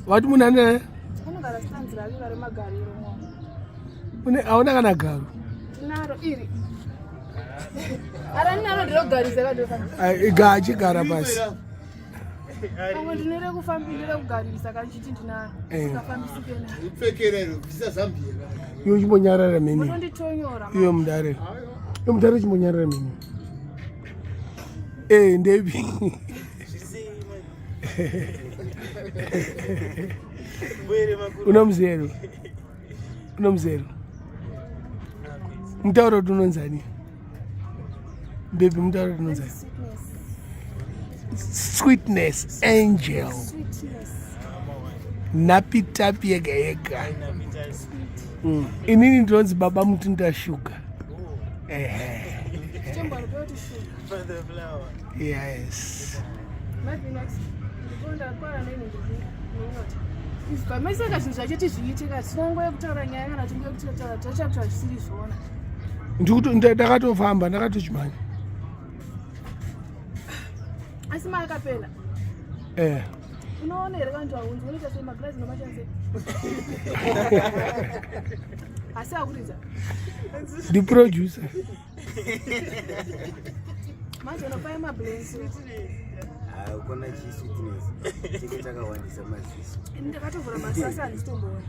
Wati munane? Anogara stanzira ari magariro mwa. Auna kana garo? Naro iri. Ara naro ndinogarisa kadoka. Gachi gara basi. Pamwe ndinere kufambira kugarisa kachiti ndinaro. Sikafambisike na. Upfekerero zvisazambira. Iyo chimbonyarara meni. Ndonditonyora. Iyo mudare. Iyo mudare chimbonyarara meni. Ndevi. Una mzero. Mtauro tunonzani. Baby mtauro tunonzani. Sweetness, angel. Napitapi yega. Inini ndonzi baba mtu ndashuka. Yes. Maisaka zvinhu zvachiti zviitika tinongoya kutaura nyaya kana tinge kutaura tachakuta zvisiri zvona. Ndakatofamba ndakatochimanya. Asi maakapela. Unoona here vantu vaunzi unoita semagirazi nomashanze. Asi akuridza. The producer. Manje unofaya mablensi. Ukona chisweetness. Chike chakawandisa maziso. Ndakatovhura masasa handitomboona.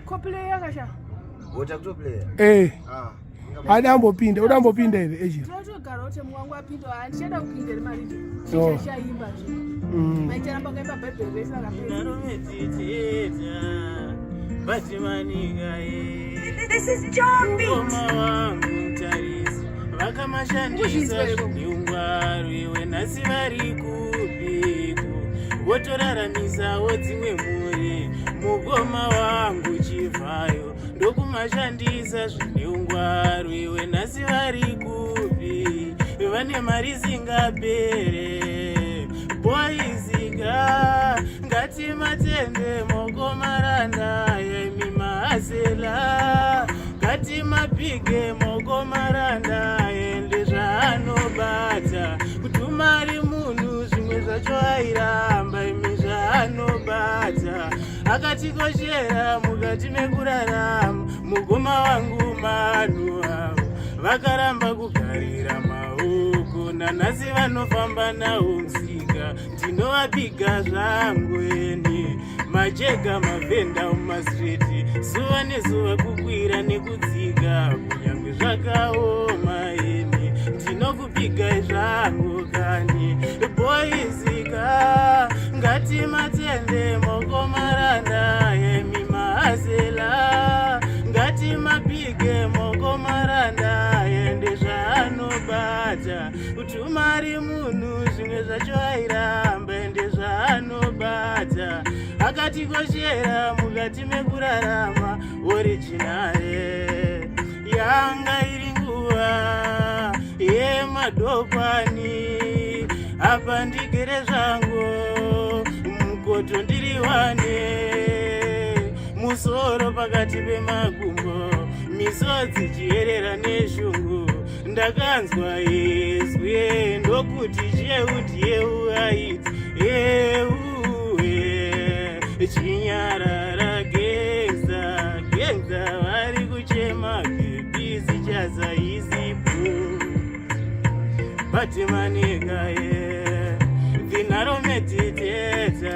Coplay yakasha. Wota kutoplaya? Udambopinda here Egypt. Ndotogara kuti mwangu apinda handichada kupindira maridio. Chichaimba zvinhu. Maicharamba kaimba Bible verse akapera. This is John Beat. Vakamashandisa zvinyungwarwe nhasi vari kupiko votoraramisawo dzimwe mhuri. Mukoma wangu chivhayo ndokumashandisa zvinyungwarwe nhasi vari kupi vane mari singapere. Boizika ngatimatende mokomaranda yemimahasela ngatimapige mokomaranda ende zvaanobata kutumari munhu zvimwe zvacho airamba imi zvaanobata akatikoshera mukati mekurarama. Mugoma wangu manhu avo vakaramba kugarira maoko nanhasi vanofamba nawo msika. Ndinovapiga zvangu eni majega mavhenda mumasireti zuva nezuva kukwira nekudzika kunyange zvakaoma eni ndinokupigai zvangu kani. Boizika ngatimatende mokomaranda yemimahasela ngatimapige mokomaranda ende zvaanobata utumari munhu zvimwe zvacho airamba ende zvaanobata akatikoshera mukati mekurarama originale. Yanga iri nguva yemadokwane apa ndigere zvangu mukoto ndiriwane musoro pakati pemakumbo misodzi chiyerera neshungu. Ndakanzwa yezwe ndokuti cheuti yeu aiti chinyarara genza vari kuchema bebisi chazaizipu batimanikaye vinarometiteta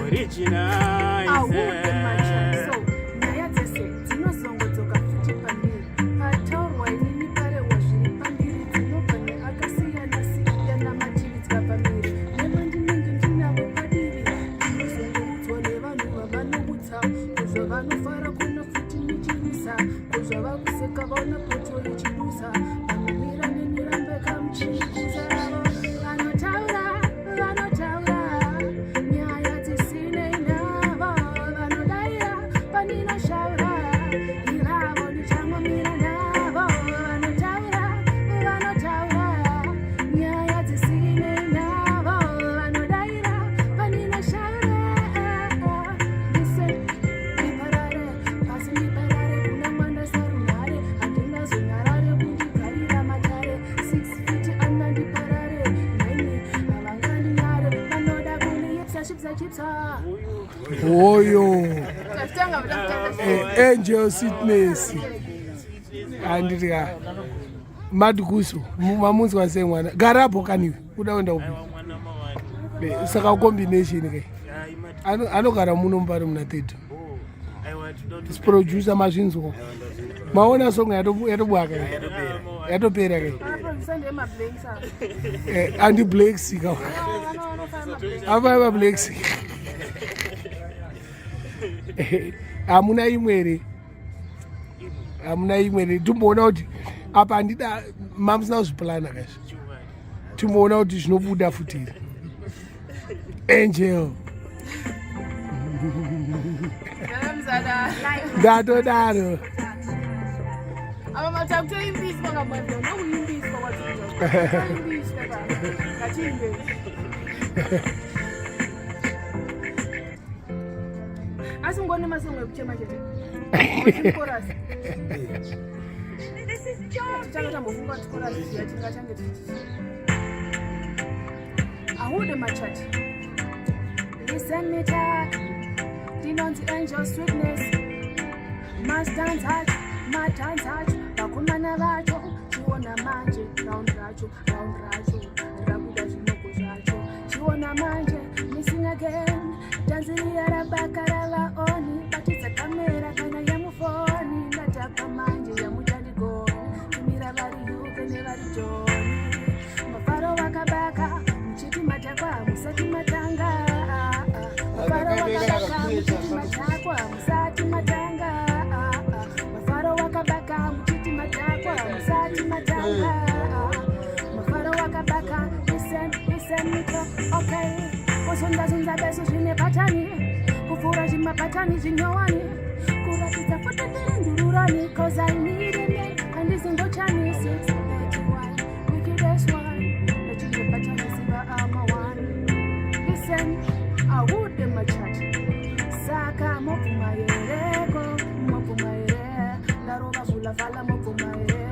originaize. Vanotaura nyaya dzisina ina Oyo. Angel Sweetness. Andika. Madukuso. Mamunzi wase mwana. Garapo kaniwe. Udaenda upi. Saka combination ke. Anogara muno mpari muna 30. This producer mazvinzwa. Maona song yatobwaka. Yatopera ke. Andi Black Sea. Ava Black Sea. Amuna imwere. Tumboona kuti apa andida mamusina kuzviplana kazi. Tumboona kuti zvinobuda futira. Angel. Ndatodaro. Aba mathakuthela impisi bangamanje nokuyimpisi bakwathi impisi lapha kathimbe asingone masongo ekuthema nje chorus This is Joby. Chalo mbofunga chorus yathi ngachange thithi ahude machathi listen me talk dinonzi angel sweetness must dance hard matanzacho vakomana vacho chiona manje round racho rakuda zvinoko zvacho chiona manje missing again tanziria rabaka ravaoni batidza kamera kana yamufoni ndatapa manje yamuchandigoni kumira vari yuke nevari joni mafaro vakabaka muchiti matakwa musati matanga mafaro vakabaka muchiti matakwa musati matanga wakabaka muchiti matakwa musati matanga mafaro wakabaka listen me talk okay kusundazunza besu zvine patani kufura zvimapatani zvinyowani kuratidza fototerendururani cause I need it handizingochani 631 wickedest one nachizopatani ziva ama one listen ahude machachi saka mokumayereko vala mokumaere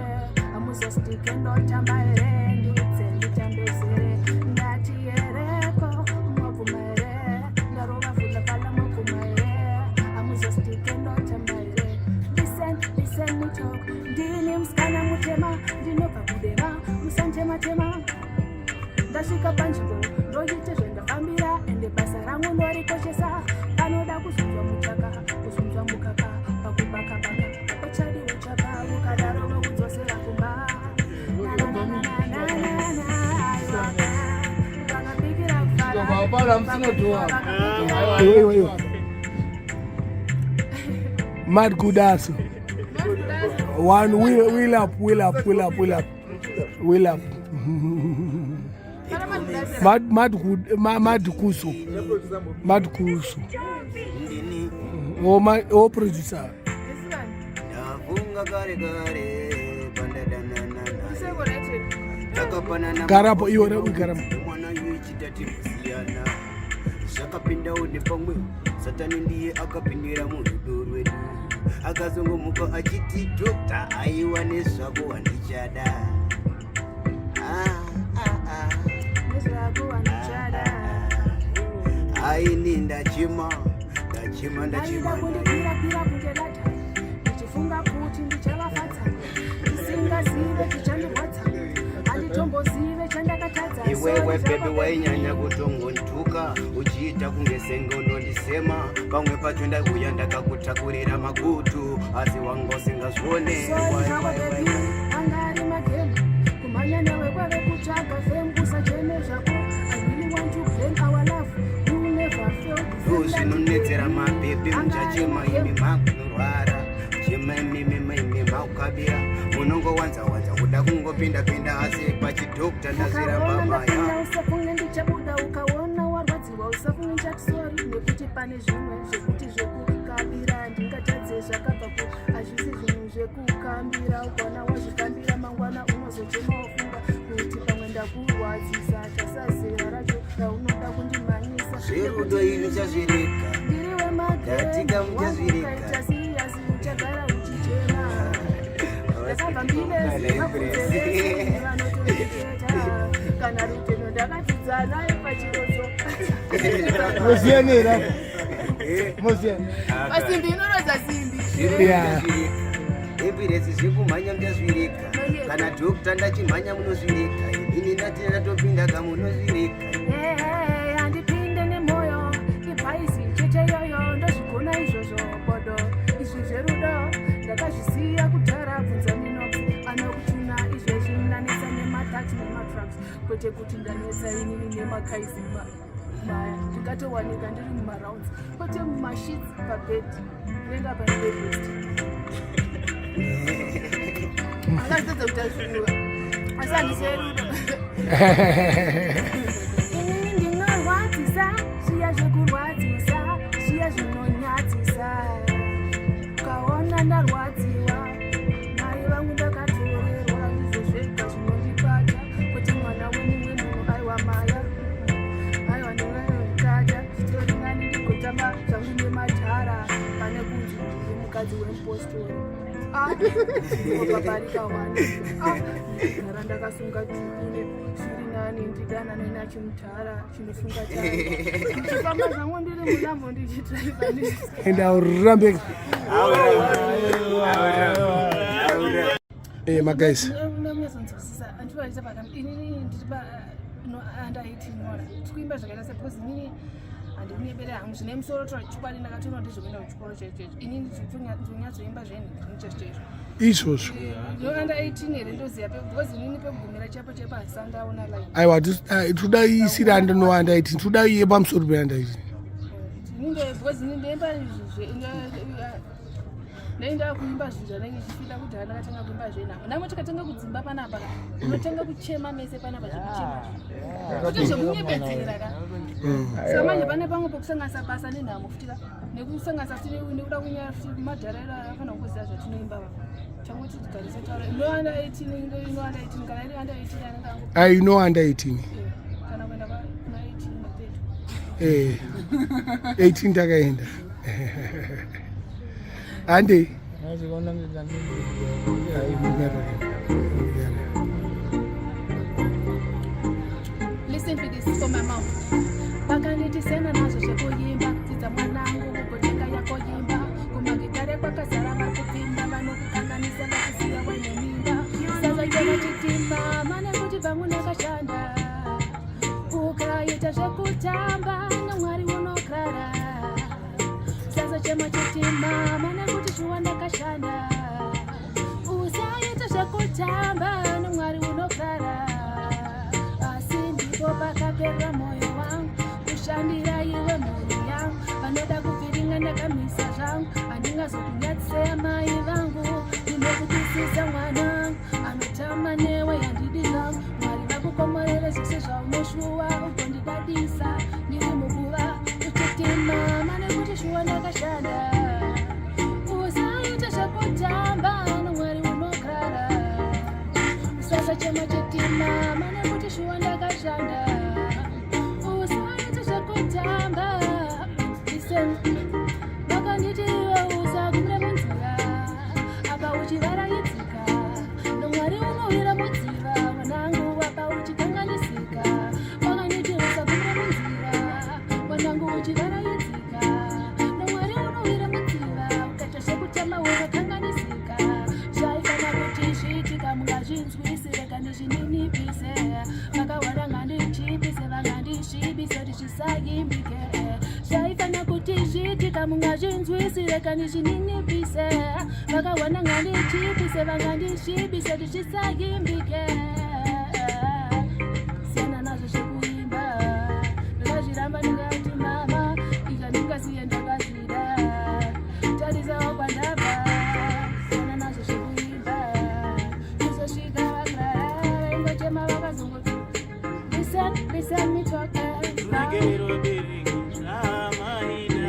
amuzostike ndotambaere nditsenditambezere ndatiereko mokumaere ndarova vula vala mokumaere amuzostike ndotambaere listen me talk ndini msikana mutema ndinobva kudema musantematema ndasvika panzvimbo ndoite zvendafambira ende basa rangu ndorikoshesa panoda kuzunzwa muchaka kuzunzwa mukaka pakubakabaka echadi uchapa ukadaro nokudzosera kumba vakapikira Mad Kudaso. One wheel up. Mad Kuso. Oh producer. Garapo iwo garapo. Zvakapinda une pamwe satani ndiye akapindira murudo rwedu akazongomuka achiti dokta aiwa nezvako handichada aini ndachima ndichifunga kuti ndichavafadza ndisingazive chichandirwadza handitombozive chandakatadza iwewe bebe wainyanya kutongontuka uchiita kunge senge unondisema pamwe pacho ndauya ndakakutakurira magutu asi wanga usingazvione angari magemu kumhanya newe kwave kutsvaga fame kusacheme zvako I really want to blame our love you never feel zvinonetsera mabhebhe muchachema imi makunorwara chema imi maukabira munongowanza kuda kungopinda asi pachidokta ndazviramba maya usafunge ndichabuda ukaona warwadziwa usafunge ndichatisori nekuti pane zvimwe zvekuti zvekukabira ndingatadze zvakabva ku hazvisi zvinhu zvekukambira ukaona wazvikambira mangwana unozochema wafunga kuti pamwe ndakurwadzisa tasazera racho raunoda kundimhanyisa zverudo iri chazvireka ndiriwe ndatika muchazvireka siriyasi uchagara uchichema ndakabva mbilezi makudzevesi vanotoreketa kana ruteno ndakatidza Zana pachirozo. Mosianera. Mosian. Pasimbi inorodza simbi. Yeah. Ambulance zvekumhanya mutazvireka kana dhokita ndachimhanya munozvireka ini ndati ndatopinda kamunozvireka handipinde nemwoyo ibhaisi chete yoyo ndozvigona izvozvo bodo izvi zverudo ndakazvisiya kudhara bvunza minoksi anokutuna izvezvi ndanetsa nemataxi nematrucks kwete kuti ndanetsa inini nemakaisi maya ndingatowanika ndiri mumarounds kwete mumashits pabhedhi renga panebedrest akazodza kuti azviruva asi handiserudo inini ndinorwadzisa zviya zvekurwadzisa zviya zvinonyadzisa ukaona ndarwadziwa mai vangu ndakatorerwa izvo zvega zvinondibata kuti mwana wemumwe munhu aiwa maya aiwa ndingaitata zvitoringani ndigotamba zvangu nemadhara pane kunzi ndiri mukadzi wemupostori wabarika wani gara ndakasunga dzikune zviri nani ndidanane nachimudhara chinosunga chifamba zvangu ndiri munambo ndichitraiva urambe magaisi ndamuyazonzwisisa andivaita inini ndiri under 18 mora tikuimba zvakaita sepozi inini handikunyebere hangu zvine musoro chokwadi ndakatoona ndizvokuenda kuchikoro chechecho inini ndonyatsoimba zvenhu zvinechechecho izvozvo under 18 here ndoziva because inini pekugumira chapo chepa hasandaona like aiwa toda isiri under 18 toda iye pamusoro pe-under 18 ininde because inini ndeimba neinda kuimba zvinhu zvanenge ichifila kuti handakatanga kuimba zvenhamo namwe tikatanga kudzimba panapa unotanga kuchema mese panapa zvekuchema kuti zvekunyepedzera ka saka manje pane pamwe pekusanganisa basa nenhamo futika nekusanganisa futi nekuda kunyaya futi madharairo afana kungoziva zvatinoimba va changu tigarise taura inoanda 18 inoanda 18 kana iri anda 18 anenge ai inoanda 18 kana kuenda kuna 18 18 takaenda Andy. Listen to this from my mouth. Pakaniti sena nazo zvekuyimba dzidza mwanangu kugotenga yako yimba kumagitare kwakazara vakupinda vanokukanganisa vakusiya waine mimba sasa chena chitimba mane kuti vangu nakashanda ukaita zvekutamba namwari unogara sasa chema chitimba mane kuti shuwa ndakashanda usaita zvekutamba namwari unogara asi ndipo pakapera moyo wangu kushandira iwe mhuri yangu vanoda kuvhiringa ndakamisa zvangu handingazokunyatsisa mai vangu ndinokutisisa mwanangu anotama newe yandidi zangu mwari vakukomorere zvese zvaunoshuwa ugondidadisa ndiri muguva uchitima mane kuti shuwa ndakashanda usaita zvekutamba namwari unogara usasa chema chitima mane kuti shuwa ndakashanda usaita zvekutamba listen vakanditi iwe usagumire munzira apa uchivaraidzika nomwari unowira mudziva mwanangu apa uchikanganisika vakanditi usagumire munzira mwanangu uchivaraidzika nomwari unowira mudziva ukaita zvekutamba unokanganisika zvaifana kuti zviitika mungazvinzwisi rega ndizvininipise vakawanda ngandichipise vangandisvibise kuti zvisaimbike zvaifana kuti zviitika mungazvinzwisi rega ndizvininipise vakawanda ngandichipise vangandisvibise kuti zvisaimbike siyana nazvo zvekuimba ndakazviramba ndikati mama ika ndingasiye ndakazvida tarisawo kwandabva siyana nazvo zvekuimba izosvika vakrara ingochema vakazongoti listen me talking Nagerero bereki zvamaida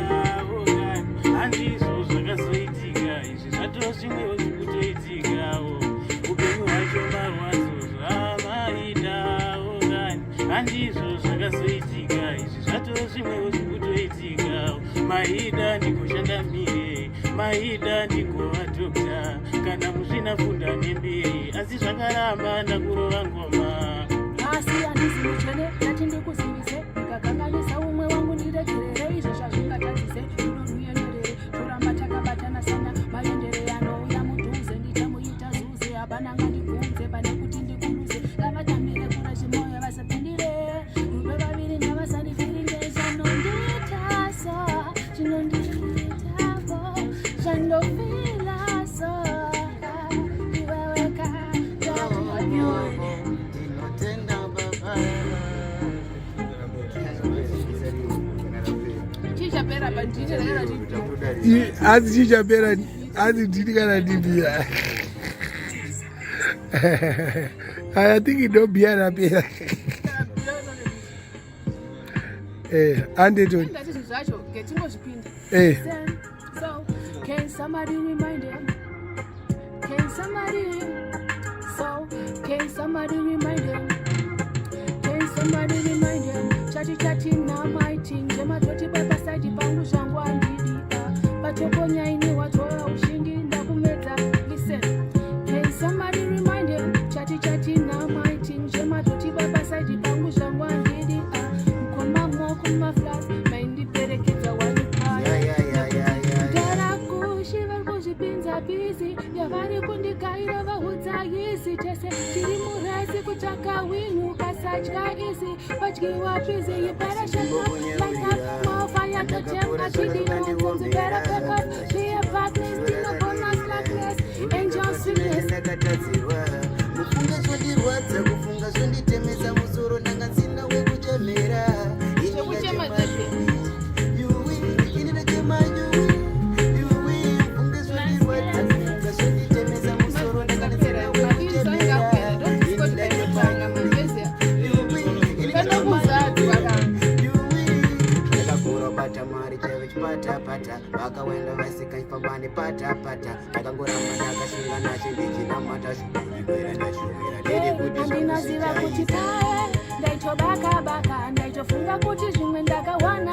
ogani handizvo zvakazoitika izvi zvatoo zvimwewo zvikutoitikawo upenyu hwacho marwadzo zvamaida ogani handizvo zvakazoitika izvi zvatoo zvimwewo zvikutoitikawo maida ndikoshanda mire maida ndikova dhokta kana muzvinafunda nembiri asi zvakaramba ndakurova ngoma asi handisi muchene ndati ndikuzivise ndikakanganisa umwe wangu ndiregerere izvo zvazvingatadzise zvinonhuyenerere toramba takabatana sana maendere anouya mudhuze ndichamuita zuze hapana ngandibvunze pane kuti ndikunduze ngavatamire kura chimoyo vasapindire ruve vaviri ngavasandivhiringe zvanonditaso chinonditapo zvandofilaso iweweka chichapera pandini Azi chichapera, azi ndini kana ndibia. I think it don't be rapera. Andeton. zvacho ngetingozvipinda. So, can somebody remind him? Can somebody remind him? Can somebody remind him? Chati na mighty njema toti baba side pangu zvangu andidika patoponya ini watoa ushindi ndakumedza. Listen, can somebody remind him? Chati na mighty njema toti baba side pangu zvangu andidika mkoma mwoko maflas maindiperekedza wanikaya ndarakushi vari kuzvipinza bizi yavari kundikaira vahudza isi chese chiri murasi kutsvaka winhu ukasatya isi padyiwa bizi ipereshaka mafa yatotenga chidinokonzi perepeka chiyepaknes tinogona slaknes angel sweetness kufunga zvindirwadza kufunga zvonditemesa musoro ndanga nsina wekuchemera pata vakawenda vasikaimbambane pata takangoramba ndakashinga nachindicinamata shubiribera ndashuvira ndiri kuti andinaziva kuti pae ndaitobaka ndaitofunga kuti zvimwe ndakawana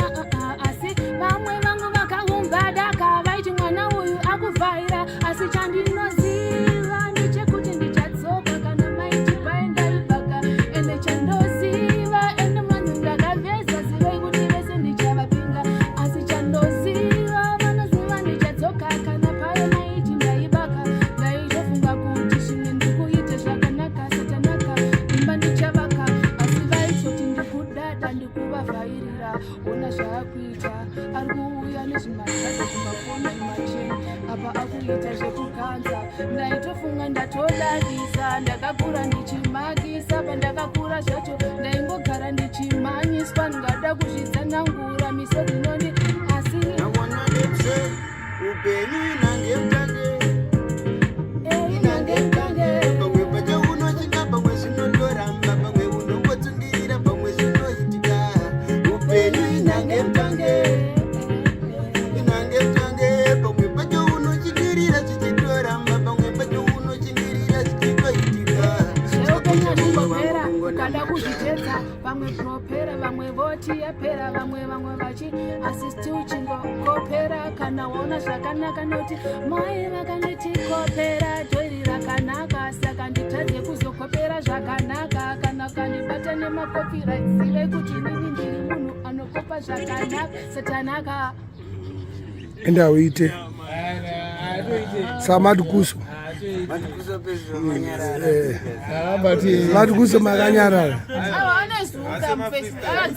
asi vamwe vangu vakaumba daka vaiti mwana uyu akuvhaira asi chandinoziva ndechekuti ndichadzoka kana maiti pae ndaibaka ende chandoziva ende mwanhu ndakaveza zivei kuti vese ndichavapinga asi chandoziva vanoziva ndichadzoka kana pae maiti ndaibaka ndaitofunga kuti zvimwe ndikuite zvakanaka satanaka imba ndichavaka asi vaitoti ndikudada ndikuvavhairira ona zvaakuita ari kuuya nezvimatsvato zvimafoni zvimacheni apa akuita zvekuganza ndaitofunga ndatodadisa ndakakura ndichimakisa pandakakura zvacho ndaingogara ndichimhanyiswa ndingada kuzvitsanangura miso dzinondi asi upenyu inange mutange inange mutange pamwe pacho unosvika pamwe zvinondoramba pamwe unongotsungirira pamwe zvinoitika upenyu inange mutange pamwe pacho unochingirira zvichitoramba pamwe pacho unochingirira zvichitoitika zveupenya zvingopera ukada kuzvitetsa vamwe propera vamwe voti yapera vamwe vachi asisti uchingokopera kana waona zvakanaka noti mai vakaneti kopera joiri rakanaka saka nditadze kuzokopera zvakanaka kana kandibata nemakopiright zive kuti inini ndiri munhu anokopa zvakanaka satanaka Endawite. Samadkuso. matikuso pezvo manyarara Madkuso makanyarara. avanezuka mufestival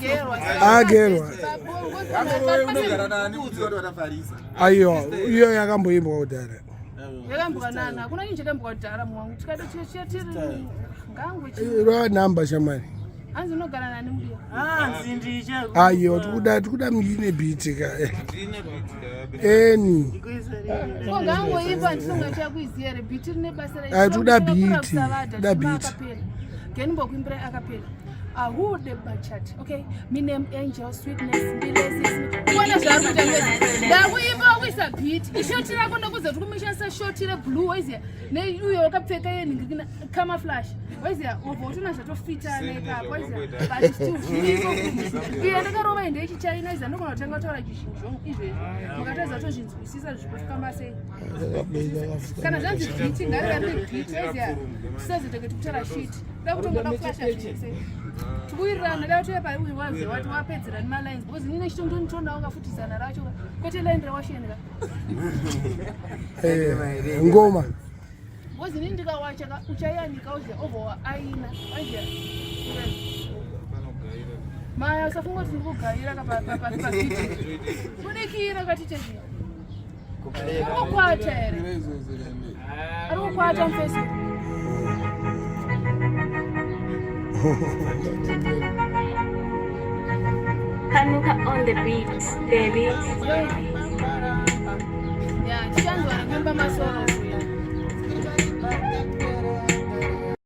Agerwa. Aiyo, iyo yakamboimbwa kudhara. yakambokanana kuna inje kamboka kudhara mwangu tikada tiri ngangwe Ro namba shamani. hanzi unogara nani mudiwa hanzi ndicha Aiyo, tikuda mine bitika. Eni. ngangoipa ndisinga chakuiziya here bhiti rine basa Toda beat. Da beat. kenimbokuimbira akapera ahude bachat okay my name angel sweetness mbilesi kuona zvakuita ngezi ndakuimba wisa beat ishoti rako ndokuza tikumishanisa shoti reblue waiziya neuyo wakapfeka yenhingirikina camouflage waiziya obva utona zvatofita nekapa waiziya but still zviriko iye ndakarova ende yechichina waiziya ndogona kutanga kutaura chizhinji izvezvi mukataridza tozvinzwisisa zvikufamba sei kana zvanzi beat ngarivari beat waiziya tisazotenge tikutara shit da kutongoda kuflasha zvese Tikuirirana leo tuyepa uiwanze wati wapedzera nima lines because nine chitondo nitonda wakafutisana racho kwete line rawashenga ngoma because nini ndikawacha uchayanika uze over aina anje Maya usafunga tikugaira pa kiti kunikira katiteji kukwata ere ari kukwata mfesi Hanuka on the beat, baby. Yeah, chanzo anagamba masoro